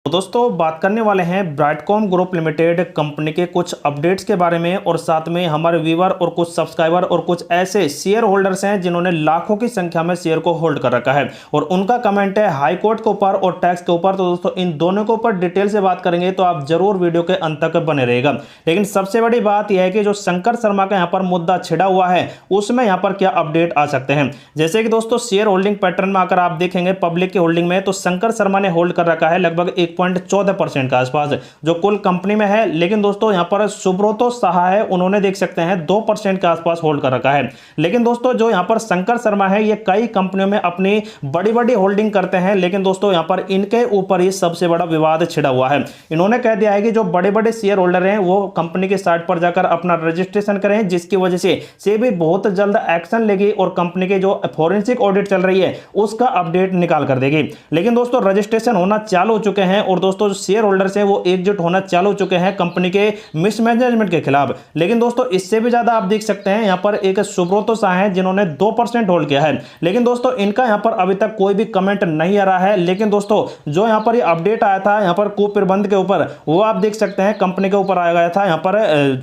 तो दोस्तों बात करने वाले हैं ब्राइटकॉम ग्रुप लिमिटेड कंपनी के कुछ अपडेट्स के बारे में और साथ में हमारे व्यूअर और कुछ सब्सक्राइबर और कुछ ऐसे शेयर होल्डर्स हैं जिन्होंने लाखों की संख्या में शेयर को होल्ड कर रखा है और उनका कमेंट है हाई कोर्ट के ऊपर और टैक्स के ऊपर। तो दोस्तों इन दोनों के ऊपर डिटेल से बात करेंगे तो आप जरूर वीडियो के अंत तक बने रहेगा। लेकिन सबसे बड़ी बात यह है कि जो शंकर शर्मा का यहाँ पर मुद्दा छिड़ा हुआ है उसमें यहाँ पर क्या अपडेट आ सकते हैं। जैसे कि दोस्तों शेयर होल्डिंग पैटर्न में अगर आप देखेंगे पब्लिक की होल्डिंग में तो शंकर शर्मा ने होल्ड कर रखा है लगभग 1.14% के आसपास जो कुल कंपनी में है। लेकिन दोस्तों यहां पर सुब्रतो साहा है उन्होंने देख सकते हैं 2% के आसपास होल्ड कर रखा है। लेकिन दोस्तों जो यहां पर शंकर शर्मा है ये कई कंपनियों में अपनी बड़ी बड़ी होल्डिंग करते हैं। लेकिन दोस्तों यहां पर इनके ऊपर ही सबसे बड़ा विवाद छिड़ा हुआ है। इन्होंने कह दिया है कि जो बड़े बड़े शेयर होल्डर हैं वो कंपनी के साइट पर जाकर अपना रजिस्ट्रेशन करें, जिसकी वजह से सेबी बहुत जल्द एक्शन लेगी और कंपनी के जो फॉरेंसिक ऑडिट चल रही है उसका अपडेट निकाल कर देगी। लेकिन दोस्तों रजिस्ट्रेशन होना चालू हो चुके हैं और दोस्तों जो शेयर होल्डर्स हैं वो एकजुट होना चालू हो चुके हैं कंपनी के मिसमैनेजमेंट के खिलाफ। लेकिन दोस्तों इससे भी ज्यादा आप देख सकते हैं यहां पर एक सुब्रतो साहा है जिन्होंने 2% होल्ड किया है। लेकिन दोस्तों इनका यहां पर अभी तक कोई भी कमेंट नहीं आ रहा है। लेकिन दोस्तों जो यहां पर ये अपडेट आया था यहां पर कुप्रबंध के ऊपर वो आप देख सकते हैं कंपनी के ऊपर आया गया था यहां पर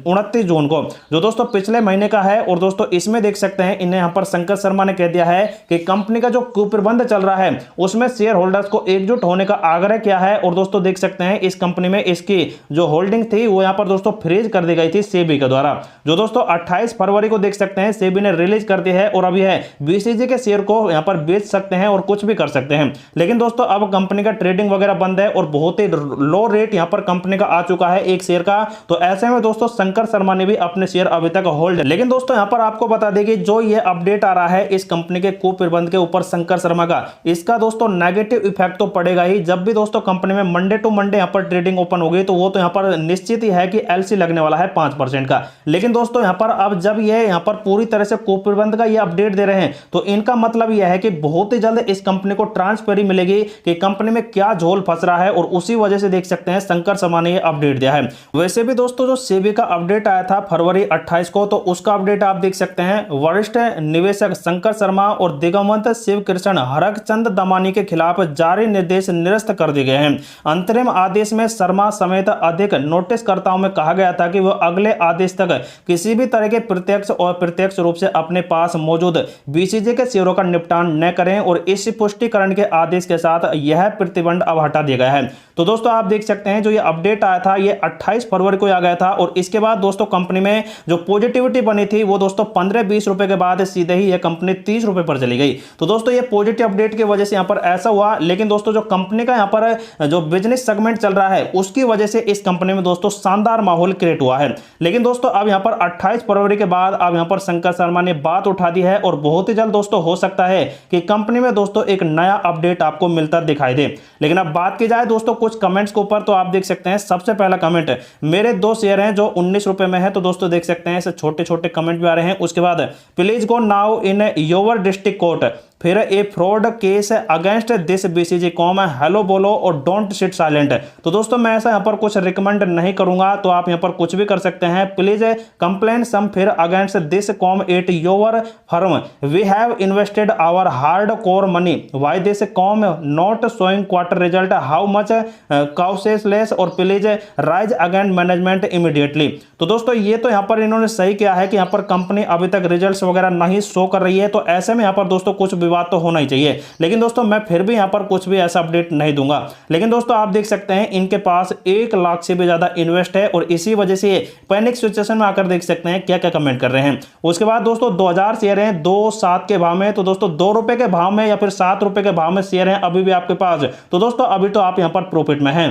29 जून को, जो दोस्तों पिछले महीने का है। और दोस्तों इसमें देख सकते हैं इन्हें यहां पर शंकर शर्मा ने कह दिया है कि कंपनी का जो कुप्रबंध चल रहा है उसमें शेयर होल्डर्स को एकजुट होने का आग्रह किया है। और दोस्तों देख सकते हैं इस कंपनी में इसकी जो होल्डिंग थी वो यहां पर दोस्तों फ्रीज कर दी गई थी सेबी के द्वारा, जो दोस्तों 28 फरवरी को देख सकते हैं सेबी ने रिलीज कर दी है। और अभी है बीसीजी के शेयर को यहां पर बेच सकते हैं और कुछ भी कर सकते हैं। लेकिन दोस्तों अब कंपनी का ट्रेडिंग वगैरह बंद है और बहुत ही लो रेट यहां पर कंपनी का आ चुका है एक शेयर का। तो ऐसे में दोस्तों शंकर शर्मा ने भी अपने शेयर अभी तक होल्ड है। लेकिन दोस्तों यहां पर आपको बता दें कि जो ये अपडेट आ रहा है इस कंपनी के कुप्रबंध के ऊपर शंकर शर्मा का, इसका दोस्तों नेगेटिव इफेक्ट तो पड़ेगा ही। जब भी दोस्तों कंपनी में मंडे टू मंडे यहां पर ट्रेडिंग ओपन हो गई तो वो तो यहां पर निश्चित ही है कि एलसी लगने वाला है 5% का। लेकिन दोस्तों यहां पर अब जब ये यहां पर पूरी तरह से कुप्रबंध का ये अपडेट दे रहे हैं तो इनका मतलब यह है कि बहुत ही जल्द इस कंपनी को ट्रांसपेरेंसी मिलेगी कि कंपनी में क्या झोल फंस रहा है। और उसी वजह से देख सकते हैं शंकर शर्मा ने ये अपडेट दिया है। वैसे भी दोस्तों जो सेबी का अपडेट आया था फरवरी 28 को तो उसका अपडेट आप देख सकते हैं वरिष्ठ निवेशक शंकर शर्मा और दिगंत शिवकृष्ण हरकचंद दमानी के खिलाफ जारी निर्देश निरस्त कर दिए गए हैं। अंतरिम आदेश में शर्मा समेत अधिक नोटिसकर्ताओं में कहा गया था कि वह अगले आदेश तक किसी भी तरह के प्रत्यक्ष और प्रत्यक्ष रूप से अपने पास मौजूद बीसीजी के शेयरों का निपटान न करें। और इस पुष्टिकरण के आदेश के साथ यह प्रतिबंध अब हटा दिया गया है। तो दोस्तों आप देख सकते हैं जो ये अपडेट आया था ये 28 फरवरी को आ गया था। और इसके बाद दोस्तों कंपनी में जो पॉजिटिविटी बनी थी वो दोस्तों 15-20 रुपए के बाद सीधे ही यह कंपनी 30 रुपए पर चली गई। तो दोस्तों ये पॉजिटिव अपडेट की वजह से यहां पर ऐसा हुआ। लेकिन दोस्तों जो कंपनी का यहां पर जो बिजनेस सेगमेंट चल रहा है उसकी वजह से इस कंपनी में दोस्तों शानदार माहौल क्रिएट हुआ है। लेकिन दोस्तों अब यहां पर 28 फरवरी के बाद अब यहां पर शंकर शर्मा ने बात उठा दी है और बहुत ही जल्द दोस्तों हो सकता है कि कंपनी में दोस्तों एक नया अपडेट आपको मिलता दिखाई दे। लेकिन अब बात की जाए दोस्तों कुछ कमेंट्स के ऊपर तो आप देख सकते हैं सबसे पहला कमेंट मेरे 2 शेयर हैं जो 19 रुपए में है। तो दोस्तों देख सकते हैं ऐसे छोटे छोटे कमेंट भी आ रहे हैं। उसके बाद please go now in your district court, फिर a fraud case against this BCG com, hello बोलो और डोंट सिट साइलेंट। तो दोस्तों मैं ऐसा यहाँ पर कुछ रिकमेंड नहीं करूंगा, तो आप यहाँ पर कुछ भी कर सकते हैं। प्लीज कंप्लेन सम फिर against this com at your firm, we have invested our hard core money, why this com not showing quarter result, how much causeless, और please raise against management immediately. तो दोस्तों ये तो यहाँ पर इन्होंने सही किया है कि यहाँ पर कंपनी अभी तक रिजल्ट्स वगैरह नहीं शो कर रही है। तो ऐसे में यहाँ पर दोस्तों कुछ बात तो होना ही चाहिए। लेकिन दोस्तों मैं फिर भी यहां पर कुछ भी ऐसा अपडेट नहीं दूंगा। लेकिन दोस्तों आप देख सकते हैं इनके पास 1 लाख से भी ज्यादा इन्वेस्ट है और इसी वजह से पैनिक सिचुएशन में आकर देख सकते हैं क्या क्या कमेंट कर रहे हैं। उसके बाद दोस्तों 2000 शेयर हैं 2.7 के भाव में। तो दोस्तों 2 रुपए के भाव में या फिर 7 रुपए के भाव में शेयर हैं अभी भी आपके पास। तो दोस्तों अभी तो आप यहां पर प्रॉफिट में हैं।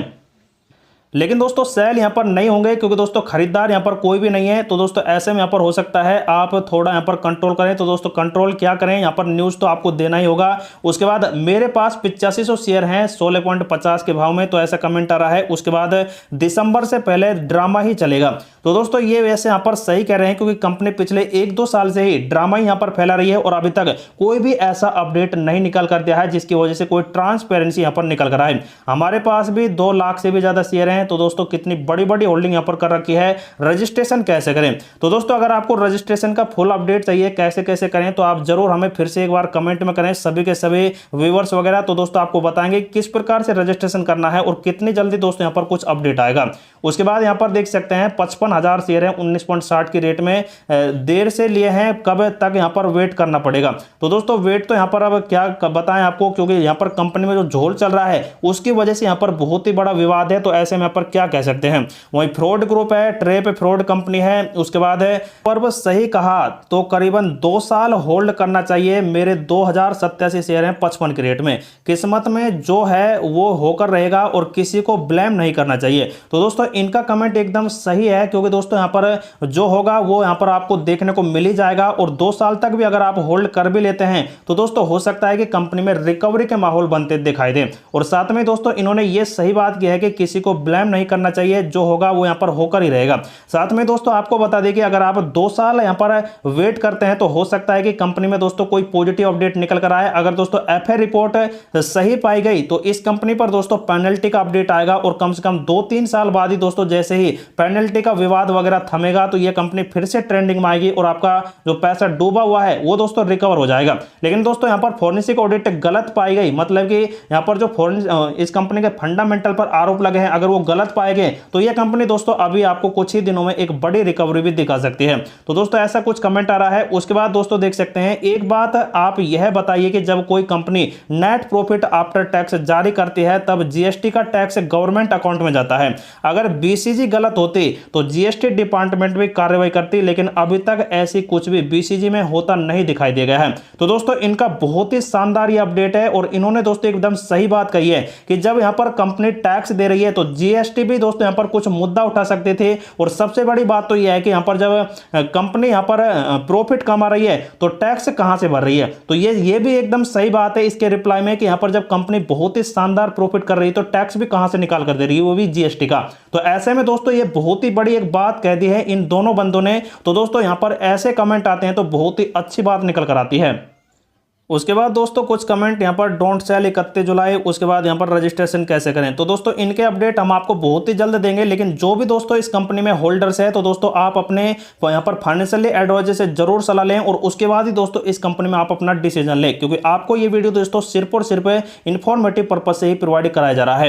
लेकिन दोस्तों सेल यहां पर नहीं होंगे क्योंकि दोस्तों खरीदार यहां पर कोई भी नहीं है। तो दोस्तों ऐसे में यहां पर हो सकता है आप थोड़ा यहां पर कंट्रोल करें। तो दोस्तों कंट्रोल क्या करें, यहां पर न्यूज़ तो आपको देना ही होगा। उसके बाद मेरे पास 8500 शेयर हैं 16.50 के भाव में। तो ऐसा कमेंट आ रहा है। उसके बाद दिसंबर से पहले ड्रामा ही चलेगा। तो दोस्तों ये वैसे यहां पर सही कह रहे हैं क्योंकि कंपनी पिछले 1-2 साल से ही ड्रामा ही यहां पर फैला रही है और अभी तक कोई भी ऐसा अपडेट नहीं निकल कर दिया है जिसकी वजह से कोई ट्रांसपेरेंसी यहां पर निकल कर आए। हमारे पास भी 2 लाख से भी ज्यादा शेयर हैं हैं तो दोस्तों कितनी बड़ी बड़ी होल्डिंग यहाँ पर कर रखी है, रजिस्ट्रेशन कैसे करें। तो दोस्तों अगर आपको रजिस्ट्रेशन का फुल अपडेट चाहिए कैसे कैसे करें तो आप जरूर हमें फिर से एक बार कमेंट में करें, सभी के सभी व्यूअर्स वगैरह। तो दोस्तों आपको बताएंगे किस प्रकार से रजिस्ट्रेशन करना है और कितनी जल्दी दोस्तों यहाँ पर कुछ अपडेट आएगा। उसके बाद यहाँ पर देख सकते हैं 55,000 शेयर है 19.60 की रेट में, देर से लिए हैं, कब तक यहाँ पर वेट करना पड़ेगा। तो दोस्तों वेट तो यहाँ पर अब क्या बताएं आपको, क्योंकि यहाँ पर कंपनी में जो झोल चल रहा है उसकी वजह से यहाँ पर बहुत ही बड़ा विवाद है। तो ऐसे में यहाँ पर क्या कह सकते हैं, वही फ्रॉड ग्रुप है, ट्रेप फ्रॉड कंपनी है। उसके बाद है पर वो सही कहा तो करीबन 2 साल होल्ड करना चाहिए, मेरे 2087 शेयर हैं 55 की रेट में, किस्मत में जो है वो होकर रहेगा और किसी को ब्लेम नहीं करना चाहिए। तो दोस्तों इनका कमेंट एकदम सही है, क्योंकि दोस्तों यहाँ पर जो होगा वो यहाँ पर आपको देखने को मिल ही जाएगा। और 2 साल तक भी अगर आप होल्ड कर भी लेते हैं तो दोस्तों हो सकता है कि कंपनी में रिकवरी के माहौल बनते दिखाई दे। और साथ में दोस्तों इन्होंने ये सही बात की है कि किसी को ब्लेम नहीं करना चाहिए, जो होगा वो यहाँ पर होकर ही रहेगा। साथ में दोस्तों आपको बता दें कि अगर आप 2 साल यहाँ पर वेट करते हैं तो हो सकता है कि कंपनी में दोस्तों कोई पॉजिटिव अपडेट निकल कर आए। अगर दोस्तों एफए रिपोर्ट सही पाई गई तो इस कंपनी पर दोस्तों पेनल्टी का अपडेट आएगा और कम से कम 2-3 साल बाद ही दोस्तों जैसे ही पेनल्टी का विवाद वगैरह थमेगा तो यह कंपनी फिर से ट्रेंडिंग में आएगी और आपका जो पैसा डूबा हुआ है वो दोस्तों रिकवर हो जाएगा। लेकिन दोस्तों यहाँ पर फोरेंसिक ऑडिट गलत पाई गई, मतलब कि यहाँ पर जो इस कंपनी के फंडामेंटल पर आरोप लगे हैं अगर वो गलत पाए गए तो यह कंपनी दोस्तों अभी आपको कुछ ही दिनों में एक बड़ी रिकवरी भी दिखा सकती है। तो दोस्तों ऐसा कुछ कमेंट आ रहा है। उसके बाद दोस्तों देख सकते हैं, एक बात आप यह बताइए कि जब कोई company net profit after tax जारी करती है तब जीएसटी का टैक्स गवर्नमेंट अकाउंट में जाता है। अगर बीसीजी गलत होती तो जीएसटी डिपार्टमेंट भी कार्रवाई करती, लेकिन अभी तक ऐसी कुछ भी बीसीजी में होता नहीं दिखाई दे गया है। तो दोस्तों इनका बहुत ही शानदार ये अपडेट है और इन्होंने दोस्तों एकदम सही बात कही है कि जब यहां पर कंपनी टैक्स दे रही है तो जीएसटी भी दोस्तों यहां पर कुछ मुद्दा उठा सकते थे। और सबसे बड़ी बात तो यह है कि यहां पर जब कंपनी यहां पर प्रॉफिट कमा रही है तो टैक्स कहां से भर रही है। तो ये भी एकदम सही बात है इसके रिप्लाई में कि यहां पर जब कंपनी बहुत ही शानदार प्रॉफिट कर रही है तो टैक्स भी कहां से निकाल कर दे रही है, वो भी जीएसटी का। तो ऐसे में दोस्तों ये बहुत ही बड़ी एक बात कह दी है इन दोनों बंदों ने। तो दोस्तों यहां पर ऐसे कमेंट आते हैं तो बहुत ही अच्छी बात निकल कर आती है। उसके बाद दोस्तों कुछ कमेंट यहाँ पर डोंट सेल 31 जुलाई, उसके बाद यहाँ पर रजिस्ट्रेशन कैसे करें। तो दोस्तों इनके अपडेट हम आपको बहुत ही जल्द देंगे, लेकिन जो भी दोस्तों इस कंपनी में होल्डर्स है तो दोस्तों आप अपने यहाँ पर फाइनेंशियली एडवाइजर से जरूर सलाह लें और उसके बाद ही दोस्तों इस कंपनी में आप अपना डिसीजन लें, क्योंकि आपको ये वीडियो दोस्तों सिर्फ और सिर्फ इंफॉर्मेटिव पर्पज से ही प्रोवाइड कराया जा रहा है।